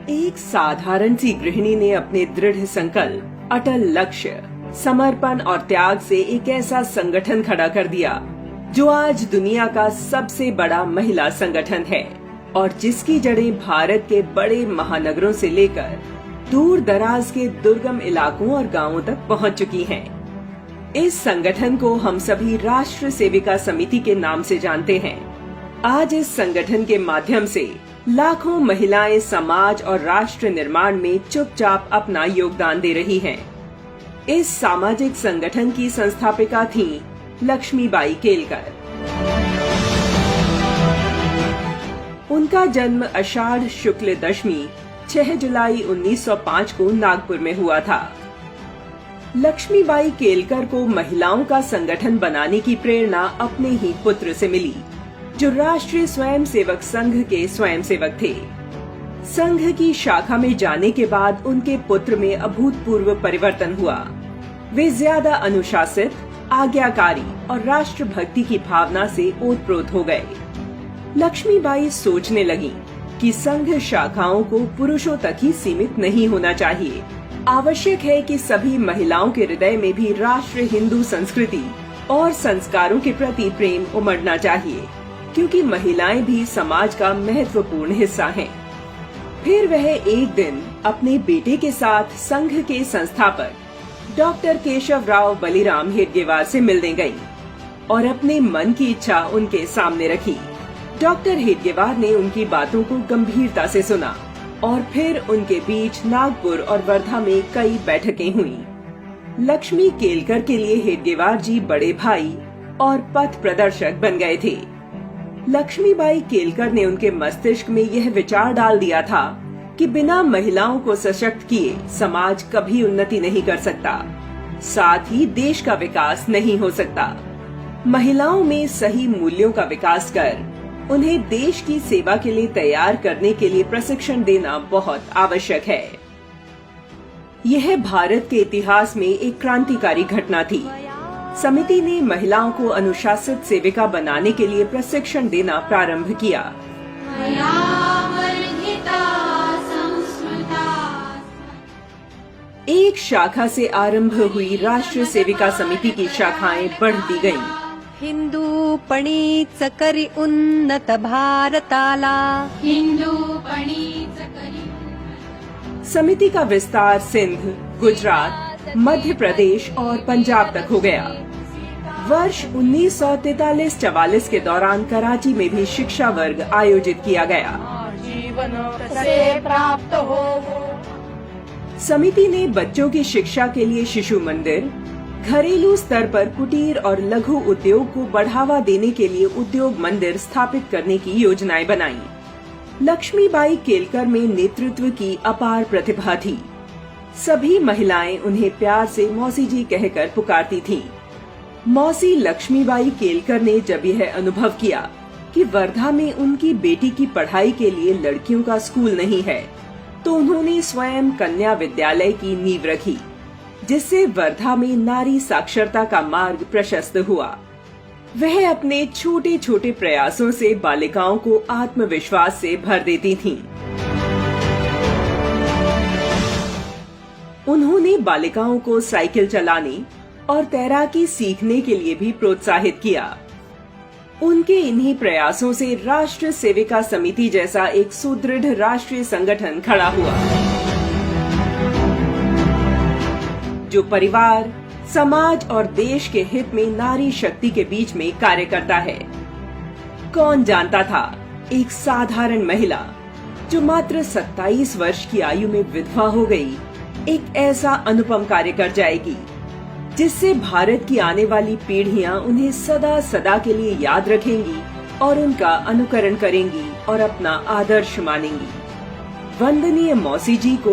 एक साधारण सी गृहिणी ने अपने दृढ़ संकल्प, अटल लक्ष्य, समर्पण और त्याग से एक ऐसा संगठन खड़ा कर दिया जो आज दुनिया का सबसे बड़ा महिला संगठन है और जिसकी जड़ें भारत के बड़े महानगरों से लेकर दूर दराज के दुर्गम इलाकों और गांवों तक पहुंच चुकी हैं। इस संगठन को हम सभी राष्ट्र सेविका समिति के नाम से जानते हैं। आज इस संगठन के माध्यम से लाखों महिलाएं समाज और राष्ट्र निर्माण में चुपचाप अपना योगदान दे रही हैं। इस सामाजिक संगठन की संस्थापिका थीं लक्ष्मीबाई केलकर। उनका जन्म आषाढ़ शुक्ल दशमी 6 जुलाई 1905 को नागपुर में हुआ था। लक्ष्मीबाई केलकर को महिलाओं का संगठन बनाने की प्रेरणा अपने ही पुत्र से मिली, जो राष्ट्रीय स्वयंसेवक संघ के स्वयंसेवक थे। संघ की शाखा में जाने के बाद उनके पुत्र में अभूतपूर्व परिवर्तन हुआ। वे ज्यादा अनुशासित, आज्ञाकारी और राष्ट्रभक्ति की भावना से ओतप्रोत हो गए। लक्ष्मीबाई सोचने लगी कि संघ शाखाओं को पुरुषों तक ही सीमित नहीं होना चाहिए। आवश्यक है कि सभी महिलाओं के हृदय में भी राष्ट्र हिंदू संस्कृति और संस्कारों के प्रति प्रेम उमड़ना चाहिए, क्योंकि महिलाएं भी समाज का महत्वपूर्ण हिस्सा हैं। फिर वह एक दिन अपने बेटे के साथ संघ के संस्थापक डॉक्टर केशवराव बलिराम हेडगेवार से मिलने गई और अपने मन की इच्छा उनके सामने रखी। डॉक्टर हेडगेवार ने उनकी बातों को गंभीरता से सुना और फिर उनके बीच नागपुर और वर्धा में कई बैठकें हुई। लक्ष्मी केलकर के लिए हेडगेवार जी बड़े भाई और पथ प्रदर्शक बन गए थे। लक्ष्मीबाई केलकर ने उनके मस्तिष्क में यह विचार डाल दिया था कि बिना महिलाओं को सशक्त किए समाज कभी उन्नति नहीं कर सकता, साथ ही देश का विकास नहीं हो सकता। महिलाओं में सही मूल्यों का विकास कर उन्हें देश की सेवा के लिए तैयार करने के लिए प्रशिक्षण देना बहुत आवश्यक है। यह भारत के इतिहास में एक क्रांतिकारी घटना थी। समिति ने महिलाओं को अनुशासित सेविका बनाने के लिए प्रशिक्षण देना प्रारंभ किया। एक शाखा से आरंभ हुई राष्ट्र सेविका समिति की शाखाएं बढ़ती गईं। हिंदू पणीच करी उन्नत भारताला, हिंदू पणीच करी। समिति का विस्तार सिंध, गुजरात, मध्य प्रदेश और पंजाब तक हो गया। वर्ष 1943-44 के दौरान कराची में भी शिक्षा वर्ग आयोजित किया गया। प्राप्त हो। समिति ने बच्चों की शिक्षा के लिए शिशु मंदिर, घरेलू स्तर पर कुटीर और लघु उद्योग को बढ़ावा देने के लिए उद्योग मंदिर स्थापित करने की योजनाएं बनाई। लक्ष्मीबाई केलकर में नेतृत्व की अपार प्रतिभा थी। सभी महिलाएं उन्हें प्यार से मौसी जी कहकर पुकारती थीं। मौसी लक्ष्मीबाई केलकर ने जब यह अनुभव किया कि वर्धा में उनकी बेटी की पढ़ाई के लिए लड़कियों का स्कूल नहीं है, तो उन्होंने स्वयं कन्या विद्यालय की नींव रखी, जिससे वर्धा में नारी साक्षरता का मार्ग प्रशस्त हुआ। वह अपने छोटे छोटे प्रयासों से बालिकाओं को आत्मविश्वास से भर देती थीं। उन्होंने बालिकाओं को साइकिल चलाने और तैराकी सीखने के लिए भी प्रोत्साहित किया। उनके इन्हीं प्रयासों से राष्ट्र सेविका समिति जैसा एक सुदृढ़ राष्ट्रीय संगठन खड़ा हुआ, जो परिवार, समाज और देश के हित में नारी शक्ति के बीच में कार्य करता है। कौन जानता था एक साधारण महिला जो मात्र 27 वर्ष की आयु में विधवा हो गई, एक ऐसा अनुपम कार्य कर जाएगी जिससे भारत की आने वाली पीढ़ियां उन्हें सदा सदा के लिए याद रखेंगी और उनका अनुकरण करेंगी और अपना आदर्श मानेंगी। वंदनीय मौसी जी को